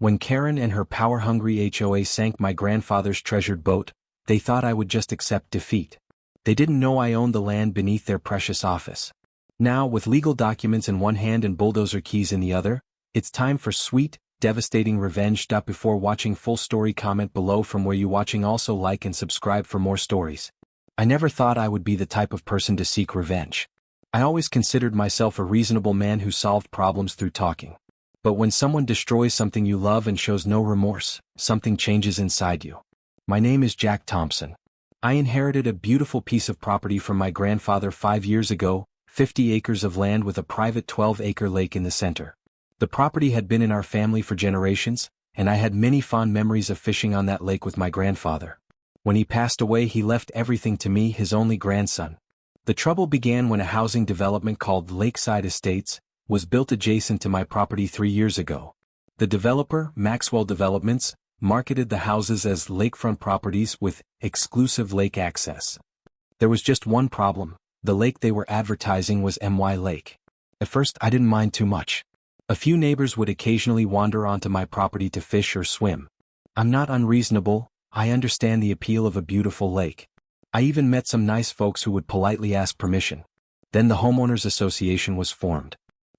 When Karen and her power-hungry HOA sank my grandfather's treasured boat, they thought I would just accept defeat. They didn't know I owned the land beneath their precious office. Now, with legal documents in one hand and bulldozer keys in the other, it's time for sweet, devastating revenge. Before watching full story, comment below from where you watching. Also like and subscribe for more stories. I never thought I would be the type of person to seek revenge. I always considered myself a reasonable man who solved problems through talking. But when someone destroys something you love and shows no remorse, something changes inside you. My name is Jack Thompson. I inherited a beautiful piece of property from my grandfather 5 years ago, 50 acres of land with a private 12-acre lake in the center. The property had been in our family for generations, and I had many fond memories of fishing on that lake with my grandfather. When he passed away, he left everything to me, his only grandson. The trouble began when a housing development called Lakeside Estates was built adjacent to my property 3 years ago. The developer, Maxwell Developments, marketed the houses as lakefront properties with exclusive lake access. There was just one problem: the lake they were advertising was MY Lake. At first I didn't mind too much. A few neighbors would occasionally wander onto my property to fish or swim. I'm not unreasonable, I understand the appeal of a beautiful lake. I even met some nice folks who would politely ask permission. Then the Homeowners Association was formed.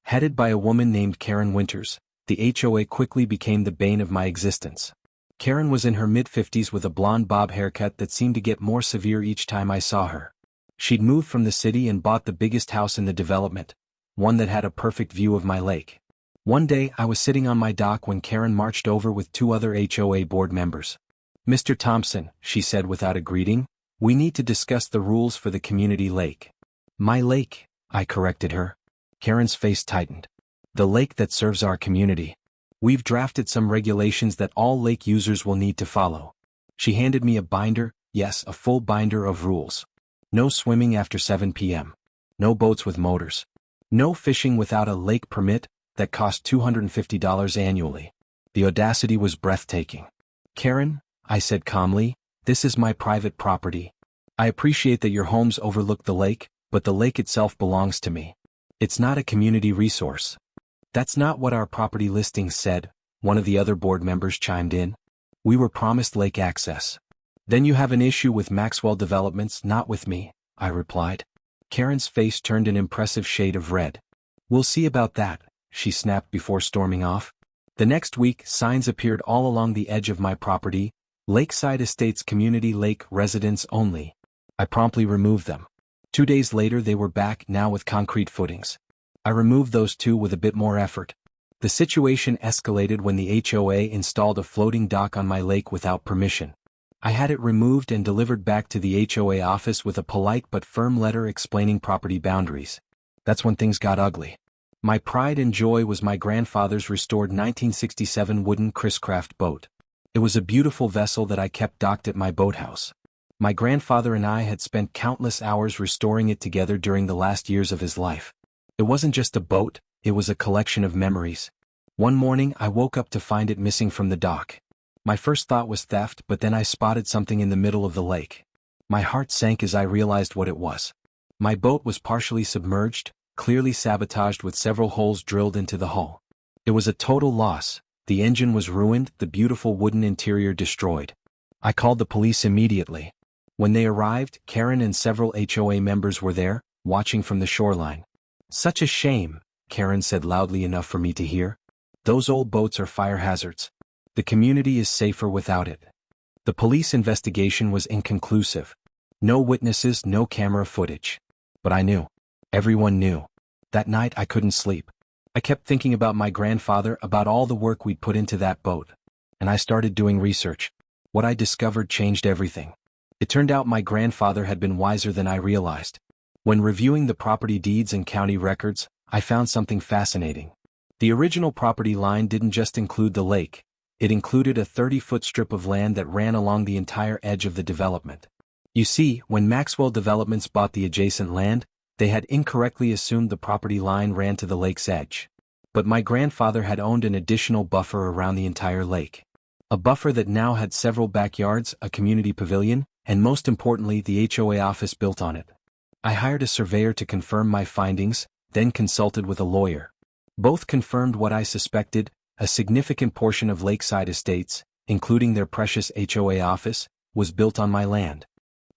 Headed by a woman named Karen Winters, the HOA quickly became the bane of my existence. Karen was in her mid-50s with a blonde bob haircut that seemed to get more severe each time I saw her. She'd moved from the city and bought the biggest house in the development, one that had a perfect view of my lake. One day I was sitting on my dock when Karen marched over with 2 other HOA board members. "Mr. Thompson," she said without a greeting, "we need to discuss the rules for the community lake." "My lake," I corrected her. Karen's face tightened. "The lake that serves our community. We've drafted some regulations that all lake users will need to follow." She handed me a binder, yes, a full binder of rules. No swimming after 7 p.m. No boats with motors. No fishing without a lake permit that cost $250 annually. The audacity was breathtaking. "Karen," I said calmly, "this is my private property. I appreciate that your homes overlook the lake, but the lake itself belongs to me. It's not a community resource." "That's not what our property listings said," one of the other board members chimed in. "We were promised lake access." "Then you have an issue with Maxwell Developments, not with me," I replied. Karen's face turned an impressive shade of red. "We'll see about that," she snapped before storming off. The next week, signs appeared all along the edge of my property: Lakeside Estates Community Lake Residents Only. I promptly removed them. 2 days later they were back, now with concrete footings. I removed those 2 with a bit more effort. The situation escalated when the HOA installed a floating dock on my lake without permission. I had it removed and delivered back to the HOA office with a polite but firm letter explaining property boundaries. That's when things got ugly. My pride and joy was my grandfather's restored 1967 wooden Chris-Craft boat. It was a beautiful vessel that I kept docked at my boathouse. My grandfather and I had spent countless hours restoring it together during the last years of his life. It wasn't just a boat, it was a collection of memories. One morning I woke up to find it missing from the dock. My first thought was theft, but then I spotted something in the middle of the lake. My heart sank as I realized what it was. My boat was partially submerged, clearly sabotaged with several holes drilled into the hull. It was a total loss. The engine was ruined, the beautiful wooden interior destroyed. I called the police immediately. When they arrived, Karen and several HOA members were there, watching from the shoreline. "Such a shame," Karen said loudly enough for me to hear. "Those old boats are fire hazards. The community is safer without it." The police investigation was inconclusive. No witnesses, no camera footage. But I knew. Everyone knew. That night I couldn't sleep. I kept thinking about my grandfather, about all the work we'd put into that boat. And I started doing research. What I discovered changed everything. It turned out my grandfather had been wiser than I realized. When reviewing the property deeds and county records, I found something fascinating. The original property line didn't just include the lake. It included a 30-foot strip of land that ran along the entire edge of the development. You see, when Maxwell Developments bought the adjacent land, they had incorrectly assumed the property line ran to the lake's edge. But my grandfather had owned an additional buffer around the entire lake. A buffer that now had several backyards, a community pavilion, and most importantly the HOA office built on it. I hired a surveyor to confirm my findings, then consulted with a lawyer. Both confirmed what I suspected: A significant portion of Lakeside Estates, including their precious HOA office, was built on my land.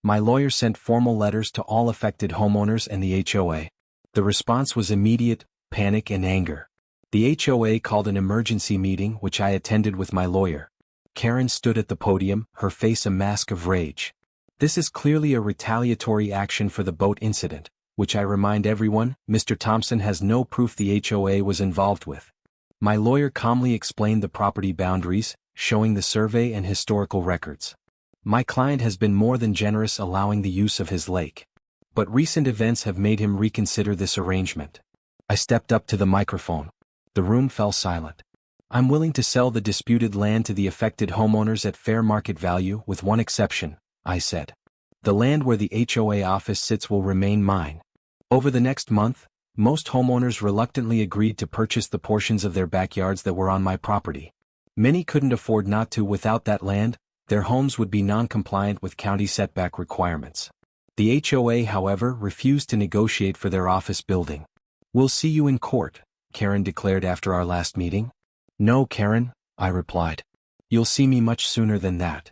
My lawyer sent formal letters to all affected homeowners and the HOA. The response was immediate: panic and anger. The HOA called an emergency meeting which I attended with my lawyer. Karen stood at the podium, her face a mask of rage. This is clearly a retaliatory action for the boat incident, which I remind everyone, Mr. Thompson has no proof the HOA was involved with. My lawyer calmly explained the property boundaries, showing the survey and historical records. My client has been more than generous allowing the use of his lake. But recent events have made him reconsider this arrangement. I stepped up to the microphone. The room fell silent. I'm willing to sell the disputed land to the affected homeowners at fair market value with one exception, I said. The land where the HOA office sits will remain mine. Over the next month, most homeowners reluctantly agreed to purchase the portions of their backyards that were on my property. Many couldn't afford not to. Without that land, their homes would be non-compliant with county setback requirements. The HOA, however, refused to negotiate for their office building. We'll see you in court, Karen declared after our last meeting. No, Karen, I replied. You'll see me much sooner than that.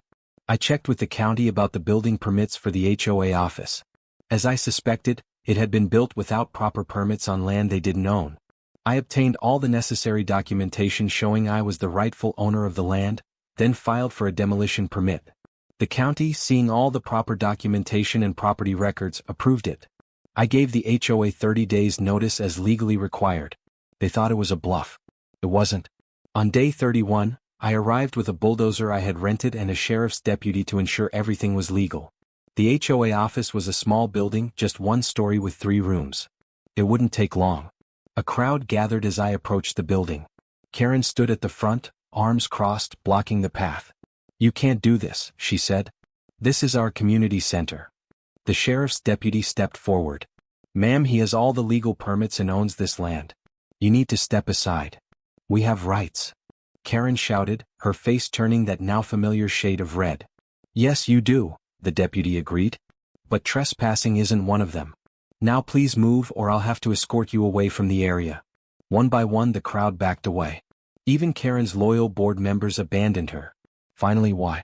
I checked with the county about the building permits for the HOA office. As I suspected, it had been built without proper permits on land they didn't own. I obtained all the necessary documentation showing I was the rightful owner of the land, then filed for a demolition permit. The county, seeing all the proper documentation and property records, approved it. I gave the HOA 30 days notice as legally required. They thought it was a bluff. It wasn't. On day 31, I arrived with a bulldozer I had rented and a sheriff's deputy to ensure everything was legal. The HOA office was a small building, just one story with 3 rooms. It wouldn't take long. A crowd gathered as I approached the building. Karen stood at the front, arms crossed, blocking the path. You can't do this, she said. This is our community center. The sheriff's deputy stepped forward. Ma'am, he has all the legal permits and owns this land. You need to step aside. We have rights. Karen shouted, her face turning that now familiar shade of red. Yes, you do, the deputy agreed. But trespassing isn't one of them. Now please move or I'll have to escort you away from the area. One by one the crowd backed away. Even Karen's loyal board members abandoned her. Finally, why?